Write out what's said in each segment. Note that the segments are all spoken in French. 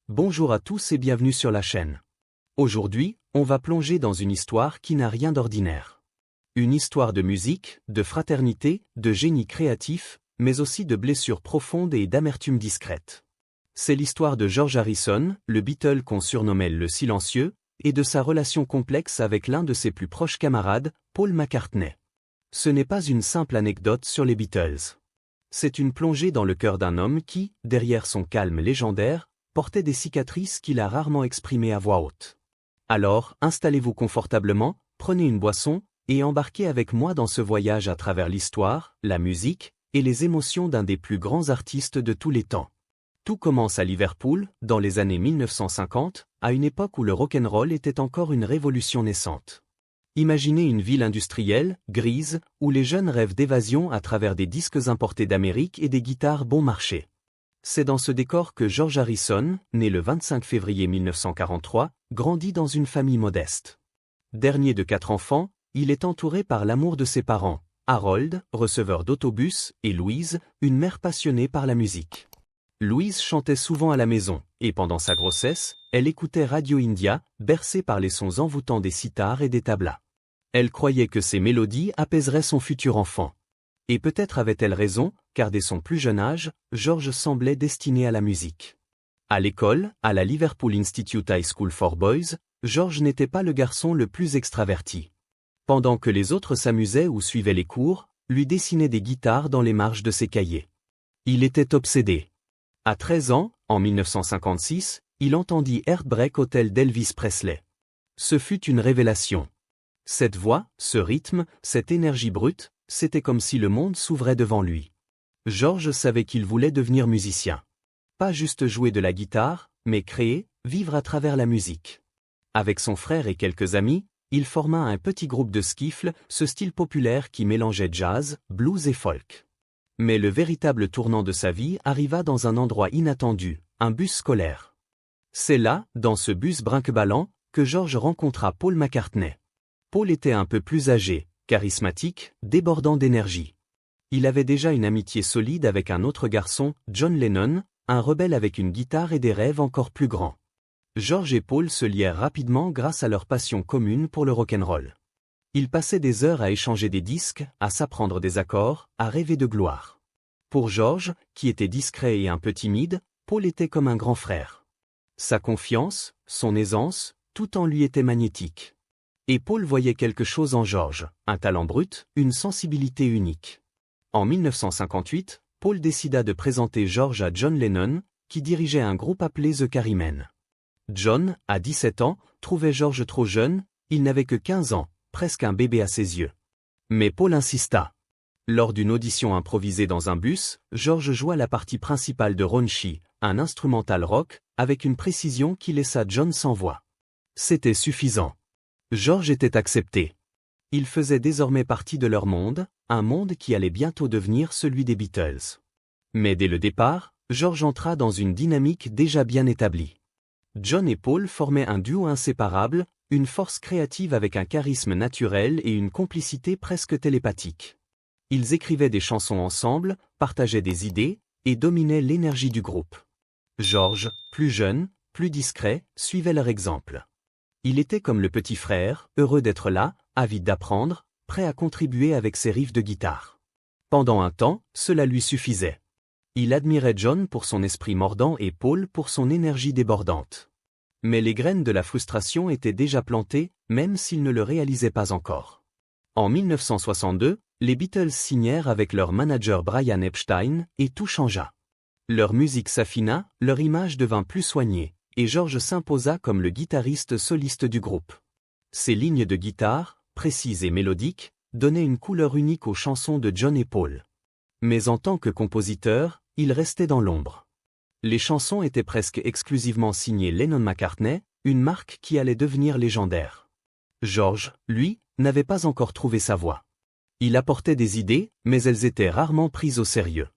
Bonjour à tous et bienvenue sur la chaîne. Aujourd'hui, on va plonger dans une histoire qui n'a rien d'ordinaire. Une histoire de musique, de fraternité, de génie créatif, mais aussi de blessures profondes et d'amertume discrète. C'est l'histoire de George Harrison, le Beatle qu'on surnommait le silencieux, et de sa relation complexe avec l'un de ses plus proches camarades, Paul McCartney. Ce n'est pas une simple anecdote sur les Beatles. C'est une plongée dans le cœur d'un homme qui, derrière son calme légendaire, portait des cicatrices qu'il a rarement exprimées à voix haute. Alors, installez-vous confortablement, prenez une boisson, et embarquez avec moi dans ce voyage à travers l'histoire, la musique, et les émotions d'un des plus grands artistes de tous les temps. Tout commence à Liverpool, dans les années 1950, à une époque où le rock'n'roll était encore une révolution naissante. Imaginez une ville industrielle, grise, où les jeunes rêvent d'évasion à travers des disques importés d'Amérique et des guitares bon marché. C'est dans ce décor que George Harrison, né le 25 février 1943, grandit dans une famille modeste. Dernier de 4 enfants, il est entouré par l'amour de ses parents, Harold, receveur d'autobus, et Louise, une mère passionnée par la musique. Louise chantait souvent à la maison, et pendant sa grossesse, elle écoutait Radio India, bercée par les sons envoûtants des sitars et des tablas. Elle croyait que ces mélodies apaiseraient son futur enfant. Et peut-être avait-elle raison, car dès son plus jeune âge, George semblait destiné à la musique. À l'école, à la Liverpool Institute High School for Boys, George n'était pas le garçon le plus extraverti. Pendant que les autres s'amusaient ou suivaient les cours, lui dessinaient des guitares dans les marges de ses cahiers. Il était obsédé. À 13 ans, en 1956, il entendit Heartbreak Hotel d'Elvis Presley. Ce fut une révélation. Cette voix, ce rythme, cette énergie brute, c'était comme si le monde s'ouvrait devant lui. George savait qu'il voulait devenir musicien. Pas juste jouer de la guitare, mais créer, vivre à travers la musique. Avec son frère et quelques amis, il forma un petit groupe de skiffle, ce style populaire qui mélangeait jazz, blues et folk. Mais le véritable tournant de sa vie arriva dans un endroit inattendu, un bus scolaire. C'est là, dans ce bus brinque-ballant, que George rencontra Paul McCartney. Paul était un peu plus âgé, charismatique, débordant d'énergie. Il avait déjà une amitié solide avec un autre garçon, John Lennon, un rebelle avec une guitare et des rêves encore plus grands. George et Paul se lièrent rapidement grâce à leur passion commune pour le rock'n'roll. Ils passaient des heures à échanger des disques, à s'apprendre des accords, à rêver de gloire. Pour George, qui était discret et un peu timide, Paul était comme un grand frère. Sa confiance, son aisance, tout en lui était magnétique. Et Paul voyait quelque chose en George, un talent brut, une sensibilité unique. En 1958, Paul décida de présenter George à John Lennon, qui dirigeait un groupe appelé The Quarrymen. John, à 17 ans, trouvait George trop jeune, il n'avait que 15 ans, presque un bébé à ses yeux. Mais Paul insista. Lors d'une audition improvisée dans un bus, George joua la partie principale de Raunchy, un instrumental rock, avec une précision qui laissa John sans voix. C'était suffisant. George était accepté. Il faisait désormais partie de leur monde, un monde qui allait bientôt devenir celui des Beatles. Mais dès le départ, George entra dans une dynamique déjà bien établie. John et Paul formaient un duo inséparable, une force créative avec un charisme naturel et une complicité presque télépathique. Ils écrivaient des chansons ensemble, partageaient des idées, et dominaient l'énergie du groupe. George, plus jeune, plus discret, suivait leur exemple. Il était comme le petit frère, heureux d'être là, avide d'apprendre, prêt à contribuer avec ses riffs de guitare. Pendant un temps, cela lui suffisait. Il admirait John pour son esprit mordant et Paul pour son énergie débordante. Mais les graines de la frustration étaient déjà plantées, même s'ils ne le réalisaient pas encore. En 1962, les Beatles signèrent avec leur manager Brian Epstein, et tout changea. Leur musique s'affina, leur image devint plus soignée, et George s'imposa comme le guitariste soliste du groupe. Ses lignes de guitare, précises et mélodiques, donnaient une couleur unique aux chansons de John et Paul. Mais en tant que compositeur, il restait dans l'ombre. Les chansons étaient presque exclusivement signées Lennon-McCartney, une marque qui allait devenir légendaire. George, lui, n'avait pas encore trouvé sa voix. Il apportait des idées, mais elles étaient rarement prises au sérieux.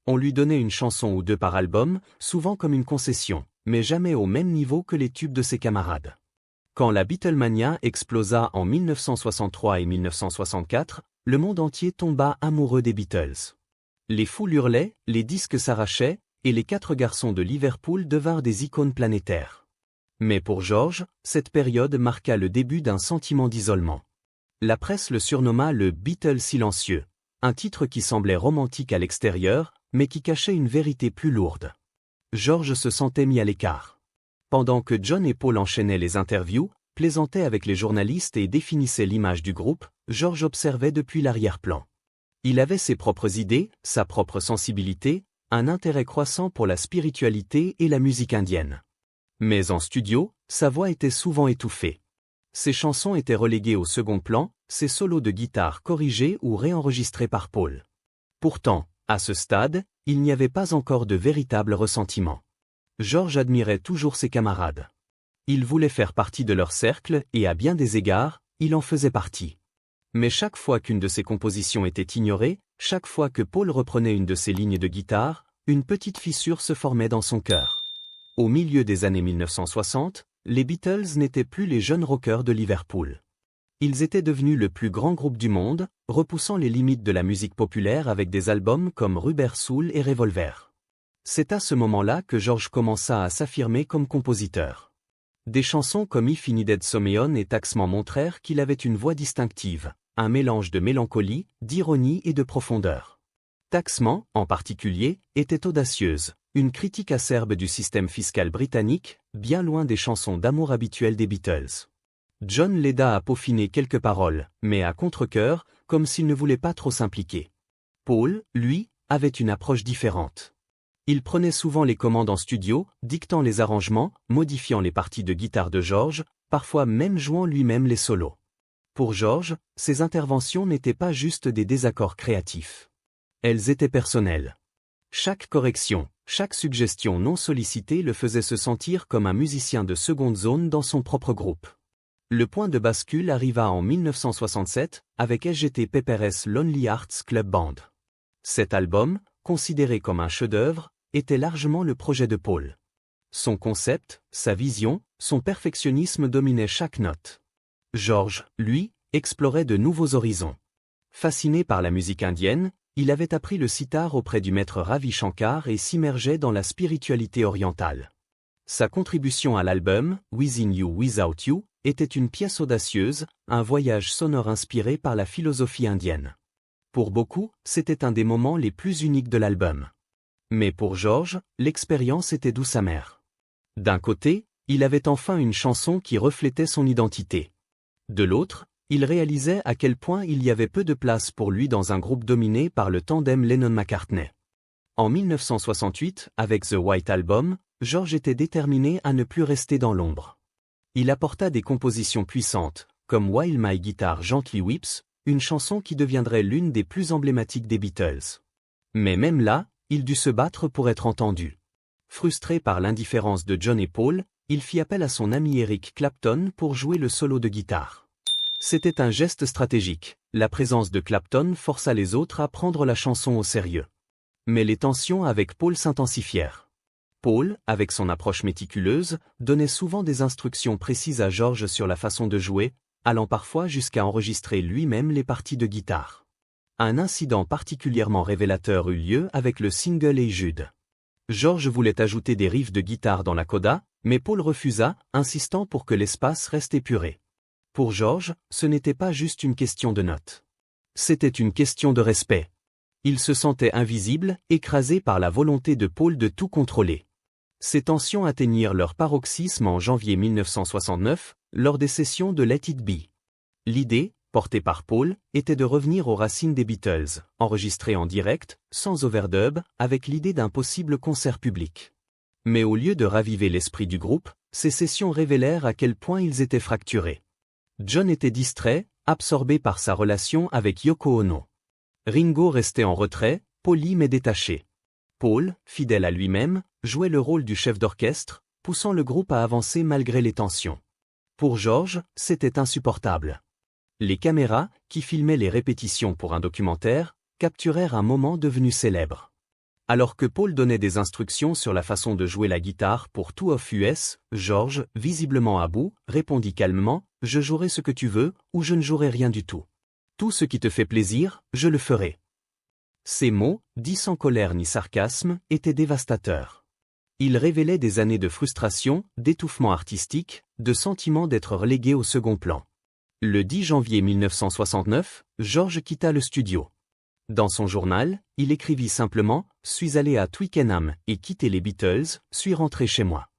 On lui donnait une chanson ou deux par album, souvent comme une concession, mais jamais au même niveau que les tubes de ses camarades. Quand la Beatlemania explosa en 1963 et 1964, le monde entier tomba amoureux des Beatles. Les foules hurlaient, les disques s'arrachaient, et les 4 garçons de Liverpool devinrent des icônes planétaires. Mais pour George, cette période marqua le début d'un sentiment d'isolement. La presse le surnomma le Beatle silencieux, un titre qui semblait romantique à l'extérieur, mais qui cachait une vérité plus lourde. George se sentait mis à l'écart. Pendant que John et Paul enchaînaient les interviews, plaisantaient avec les journalistes et définissaient l'image du groupe, George observait depuis l'arrière-plan. Il avait ses propres idées, sa propre sensibilité, un intérêt croissant pour la spiritualité et la musique indienne. Mais en studio, sa voix était souvent étouffée. Ses chansons étaient reléguées au second plan, ses solos de guitare corrigés ou réenregistrés par Paul. Pourtant, à ce stade, il n'y avait pas encore de véritable ressentiment. George admirait toujours ses camarades. Il voulait faire partie de leur cercle et à bien des égards, il en faisait partie. Mais chaque fois qu'une de ses compositions était ignorée, chaque fois que Paul reprenait une de ses lignes de guitare, une petite fissure se formait dans son cœur. Au milieu des années 1960, les Beatles n'étaient plus les jeunes rockers de Liverpool. Ils étaient devenus le plus grand groupe du monde, repoussant les limites de la musique populaire avec des albums comme Rubber Soul et Revolver. C'est à ce moment-là que George commença à s'affirmer comme compositeur. Des chansons comme If I Needed Someone et Taxman montrèrent qu'il avait une voix distinctive, un mélange de mélancolie, d'ironie et de profondeur. Taxman, en particulier, était audacieuse, une critique acerbe du système fiscal britannique, bien loin des chansons d'amour habituelles des Beatles. John l'aida à peaufiner quelques paroles, mais à contre-cœur, comme s'il ne voulait pas trop s'impliquer. Paul, lui, avait une approche différente. Il prenait souvent les commandes en studio, dictant les arrangements, modifiant les parties de guitare de George, parfois même jouant lui-même les solos. Pour George, ces interventions n'étaient pas juste des désaccords créatifs. Elles étaient personnelles. Chaque correction, chaque suggestion non sollicitée le faisait se sentir comme un musicien de seconde zone dans son propre groupe. Le point de bascule arriva en 1967 avec Sgt. Pepper's Lonely Hearts Club Band. Cet album, considéré comme un chef-d'œuvre, était largement le projet de Paul. Son concept, sa vision, son perfectionnisme dominaient chaque note. George, lui, explorait de nouveaux horizons. Fasciné par la musique indienne, il avait appris le sitar auprès du maître Ravi Shankar et s'immergeait dans la spiritualité orientale. Sa contribution à l'album, Within You Without You, était une pièce audacieuse, un voyage sonore inspiré par la philosophie indienne. Pour beaucoup, c'était un des moments les plus uniques de l'album. Mais pour George, l'expérience était douce amère. D'un côté, il avait enfin une chanson qui reflétait son identité. De l'autre, il réalisait à quel point il y avait peu de place pour lui dans un groupe dominé par le tandem Lennon-McCartney. En 1968, avec The White Album, George était déterminé à ne plus rester dans l'ombre. Il apporta des compositions puissantes, comme While My Guitar Gently Weeps, une chanson qui deviendrait l'une des plus emblématiques des Beatles. Mais même là, il dut se battre pour être entendu. Frustré par l'indifférence de John et Paul, il fit appel à son ami Eric Clapton pour jouer le solo de guitare. C'était un geste stratégique, la présence de Clapton força les autres à prendre la chanson au sérieux. Mais les tensions avec Paul s'intensifièrent. Paul, avec son approche méticuleuse, donnait souvent des instructions précises à George sur la façon de jouer, allant parfois jusqu'à enregistrer lui-même les parties de guitare. Un incident particulièrement révélateur eut lieu avec le single Hey Jude. George voulait ajouter des riffs de guitare dans la coda, mais Paul refusa, insistant pour que l'espace reste épuré. Pour George, ce n'était pas juste une question de notes. C'était une question de respect. Il se sentait invisible, écrasé par la volonté de Paul de tout contrôler. Ces tensions atteignirent leur paroxysme en janvier 1969, lors des sessions de Let It Be. L'idée, portée par Paul, était de revenir aux racines des Beatles, enregistrés en direct, sans overdub, avec l'idée d'un possible concert public. Mais au lieu de raviver l'esprit du groupe, ces sessions révélèrent à quel point ils étaient fracturés. John était distrait, absorbé par sa relation avec Yoko Ono. Ringo restait en retrait, poli mais détaché. Paul, fidèle à lui-même, jouait le rôle du chef d'orchestre, poussant le groupe à avancer malgré les tensions. Pour George, c'était insupportable. Les caméras, qui filmaient les répétitions pour un documentaire, capturèrent un moment devenu célèbre. Alors que Paul donnait des instructions sur la façon de jouer la guitare pour Two of Us, George, visiblement à bout, répondit calmement « Je jouerai ce que tu veux, ou je ne jouerai rien du tout. Tout ce qui te fait plaisir, je le ferai. » Ces mots, dits sans colère ni sarcasme, étaient dévastateurs. Ils révélaient des années de frustration, d'étouffement artistique, de sentiment d'être relégué au second plan. Le 10 janvier 1969, George quitta le studio. Dans son journal, il écrivit simplement « Suis allé à Twickenham et quitté les Beatles, suis rentré chez moi ».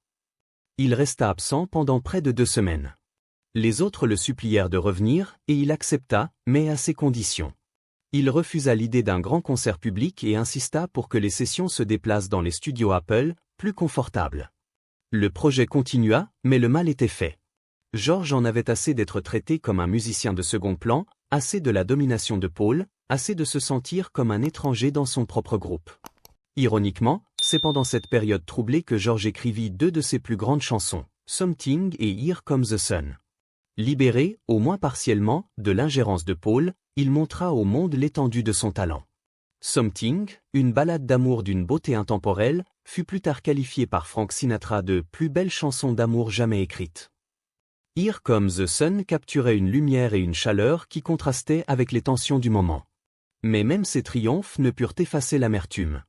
Il resta absent pendant près de 2 semaines. Les autres le supplièrent de revenir, et il accepta, mais à ses conditions. Il refusa l'idée d'un grand concert public et insista pour que les sessions se déplacent dans les studios Apple, plus confortables. Le projet continua, mais le mal était fait. George en avait assez d'être traité comme un musicien de second plan, assez de la domination de Paul, assez de se sentir comme un étranger dans son propre groupe. Ironiquement, c'est pendant cette période troublée que George écrivit 2 de ses plus grandes chansons, Something et Here Comes the Sun. Libéré, au moins partiellement, de l'ingérence de Paul, il montra au monde l'étendue de son talent. Something, une ballade d'amour d'une beauté intemporelle, fut plus tard qualifiée par Frank Sinatra de « plus belle chanson d'amour jamais écrite ». Here Comes the Sun capturait une lumière et une chaleur qui contrastaient avec les tensions du moment. Mais même ces triomphes ne purent effacer l'amertume.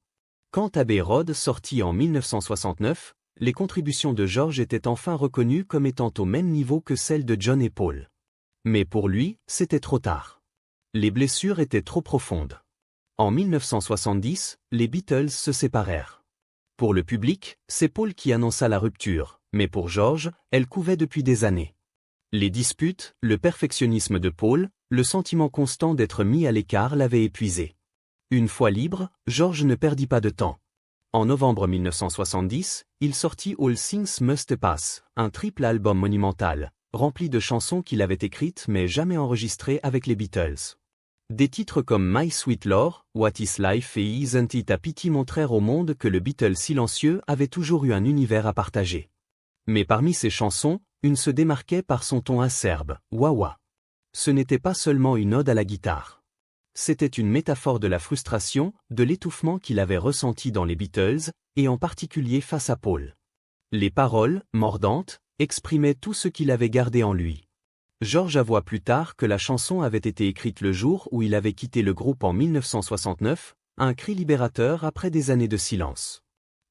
Quand Abbey Road sortit en 1969, les contributions de George étaient enfin reconnues comme étant au même niveau que celles de John et Paul. Mais pour lui, c'était trop tard. Les blessures étaient trop profondes. En 1970, les Beatles se séparèrent. Pour le public, c'est Paul qui annonça la rupture, mais pour George, elle couvait depuis des années. Les disputes, le perfectionnisme de Paul, le sentiment constant d'être mis à l'écart l'avaient épuisé. Une fois libre, George ne perdit pas de temps. En novembre 1970, il sortit All Things Must Pass, un triple album monumental, rempli de chansons qu'il avait écrites mais jamais enregistrées avec les Beatles. Des titres comme My Sweet Lord, What Is Life et Isn't It a Pity montrèrent au monde que le Beatle silencieux avait toujours eu un univers à partager. Mais parmi ces chansons, une se démarquait par son ton acerbe, wah-wah. Ce n'était pas seulement une ode à la guitare. C'était une métaphore de la frustration, de l'étouffement qu'il avait ressenti dans les Beatles, et en particulier face à Paul. Les paroles, mordantes, exprimaient tout ce qu'il avait gardé en lui. George avoua plus tard que la chanson avait été écrite le jour où il avait quitté le groupe en 1969, un cri libérateur après des années de silence.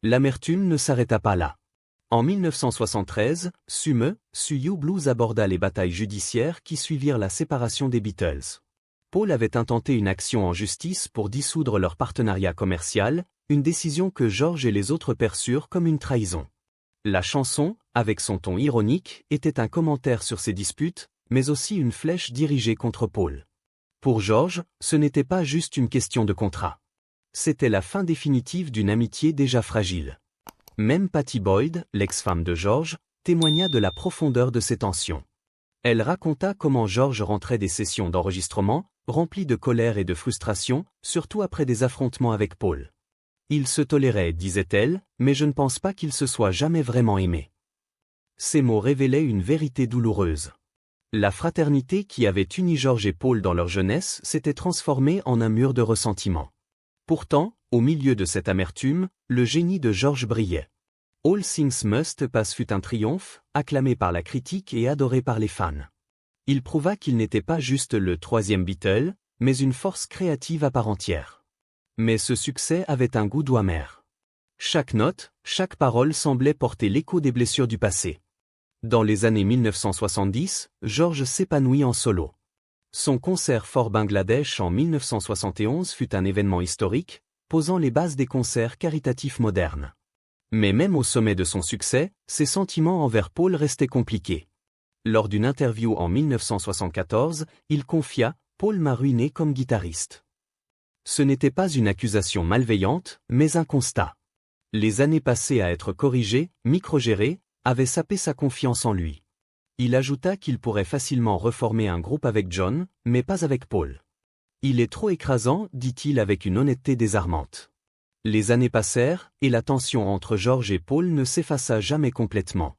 L'amertume ne s'arrêta pas là. En 1973, Sume, You Blues aborda les batailles judiciaires qui suivirent la séparation des Beatles. Paul avait intenté une action en justice pour dissoudre leur partenariat commercial, une décision que George et les autres perçurent comme une trahison. La chanson, avec son ton ironique, était un commentaire sur ces disputes, mais aussi une flèche dirigée contre Paul. Pour George, ce n'était pas juste une question de contrat. C'était la fin définitive d'une amitié déjà fragile. Même Pattie Boyd, l'ex-femme de George, témoigna de la profondeur de ces tensions. Elle raconta comment George rentrait des sessions d'enregistrement, rempli de colère et de frustration, surtout après des affrontements avec Paul. Il se tolérait, disait-elle, mais je ne pense pas qu'il se soit jamais vraiment aimé. Ces mots révélaient une vérité douloureuse. La fraternité qui avait uni George et Paul dans leur jeunesse s'était transformée en un mur de ressentiment. Pourtant, au milieu de cette amertume, le génie de George brillait. All Things Must Pass fut un triomphe, acclamé par la critique et adoré par les fans. Il prouva qu'il n'était pas juste le 3e Beatle, mais une force créative à part entière. Mais ce succès avait un goût doux amer. Chaque note, chaque parole semblait porter l'écho des blessures du passé. Dans les années 1970, George s'épanouit en solo. Son concert for Bangladesh en 1971 fut un événement historique, posant les bases des concerts caritatifs modernes. Mais même au sommet de son succès, ses sentiments envers Paul restaient compliqués. Lors d'une interview en 1974, il confia « Paul m'a ruiné comme guitariste ». Ce n'était pas une accusation malveillante, mais un constat. Les années passées à être corrigées, microgérées, avaient sapé sa confiance en lui. Il ajouta qu'il pourrait facilement reformer un groupe avec John, mais pas avec Paul. Il est trop écrasant, dit-il avec une honnêteté désarmante. Les années passèrent, et la tension entre George et Paul ne s'effaça jamais complètement.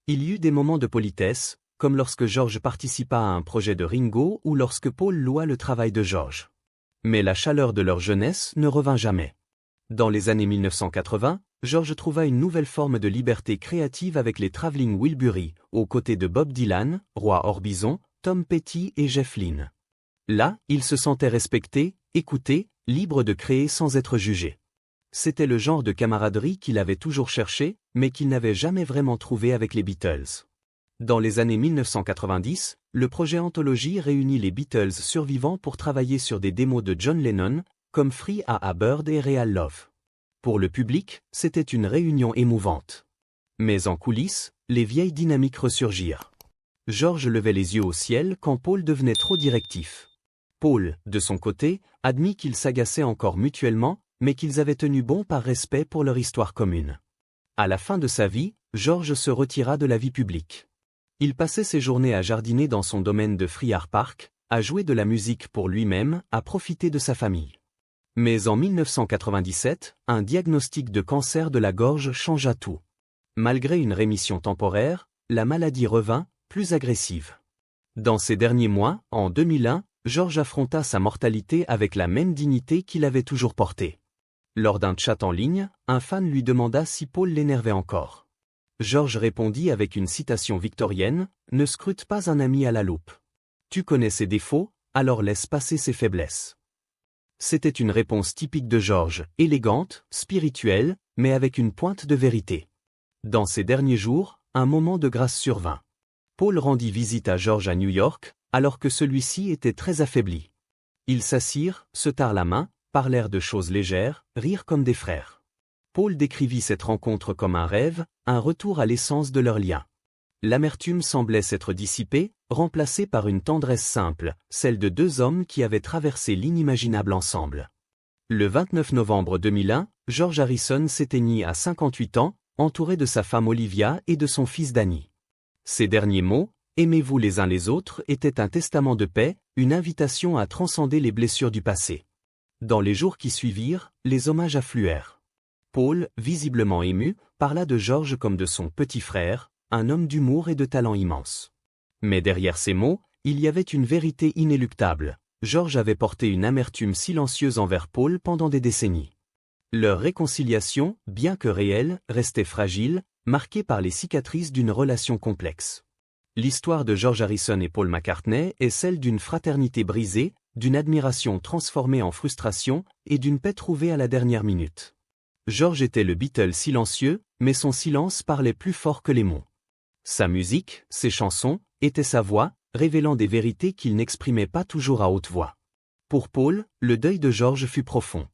Il y eut des moments de politesse, comme lorsque George participa à un projet de Ringo ou lorsque Paul loua le travail de George. Mais la chaleur de leur jeunesse ne revint jamais. Dans les années 1980, George trouva une nouvelle forme de liberté créative avec les Traveling Wilburys, aux côtés de Bob Dylan, Roy Orbison, Tom Petty et Jeff Lynne. Là, il se sentait respecté, écouté, libre de créer sans être jugé. C'était le genre de camaraderie qu'il avait toujours cherché, mais qu'il n'avait jamais vraiment trouvé avec les Beatles. Dans les années 1990, le projet Anthology réunit les Beatles survivants pour travailler sur des démos de John Lennon, comme Free a Bird et Real Love. Pour le public, c'était une réunion émouvante. Mais en coulisses, les vieilles dynamiques ressurgirent. George levait les yeux au ciel quand Paul devenait trop directif. Paul, de son côté, admit qu'ils s'agaçaient encore mutuellement, mais qu'ils avaient tenu bon par respect pour leur histoire commune. À la fin de sa vie, George se retira de la vie publique. Il passait ses journées à jardiner dans son domaine de Friar Park, à jouer de la musique pour lui-même, à profiter de sa famille. Mais en 1997, un diagnostic de cancer de la gorge changea tout. Malgré une rémission temporaire, la maladie revint, plus agressive. Dans ces derniers mois, en 2001, George affronta sa mortalité avec la même dignité qu'il avait toujours portée. Lors d'un chat en ligne, un fan lui demanda si Paul l'énervait encore. George répondit avec une citation victorienne, « Ne scrute pas un ami à la loupe. Tu connais ses défauts, alors laisse passer ses faiblesses. » C'était une réponse typique de George, élégante, spirituelle, mais avec une pointe de vérité. Dans ces derniers jours, un moment de grâce survint. Paul rendit visite à George à New York, alors que celui-ci était très affaibli. Ils s'assirent, se tinrent la main, parlèrent de choses légères, rirent comme des frères. Paul décrivit cette rencontre comme un rêve, un retour à l'essence de leur lien. L'amertume semblait s'être dissipée, remplacée par une tendresse simple, celle de deux hommes qui avaient traversé l'inimaginable ensemble. Le 29 novembre 2001, George Harrison s'éteignit à 58 ans, entouré de sa femme Olivia et de son fils Danny. Ses derniers mots, « Aimez-vous les uns les autres » étaient un testament de paix, une invitation à transcender les blessures du passé. Dans les jours qui suivirent, les hommages affluèrent. Paul, visiblement ému, parla de George comme de son petit frère, un homme d'humour et de talent immense. Mais derrière ces mots, il y avait une vérité inéluctable. George avait porté une amertume silencieuse envers Paul pendant des décennies. Leur réconciliation, bien que réelle, restait fragile, marquée par les cicatrices d'une relation complexe. L'histoire de George Harrison et Paul McCartney est celle d'une fraternité brisée, d'une admiration transformée en frustration et d'une paix trouvée à la dernière minute. George était le Beatle silencieux, mais son silence parlait plus fort que les mots. Sa musique, ses chansons, était sa voix, révélant des vérités qu'il n'exprimait pas toujours à haute voix. Pour Paul, le deuil de George fut profond.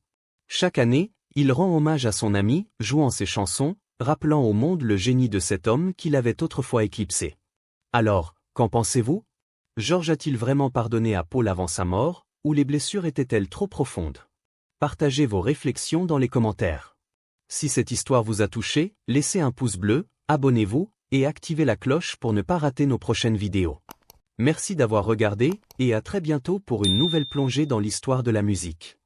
Chaque année, il rend hommage à son ami, jouant ses chansons, rappelant au monde le génie de cet homme qu'il avait autrefois éclipsé. Alors, qu'en pensez-vous? George a-t-il vraiment pardonné à Paul avant sa mort, ou les blessures étaient-elles trop profondes? Partagez vos réflexions dans les commentaires. Si cette histoire vous a touché, laissez un pouce bleu, abonnez-vous, et activez la cloche pour ne pas rater nos prochaines vidéos. Merci d'avoir regardé, et à très bientôt pour une nouvelle plongée dans l'histoire de la musique.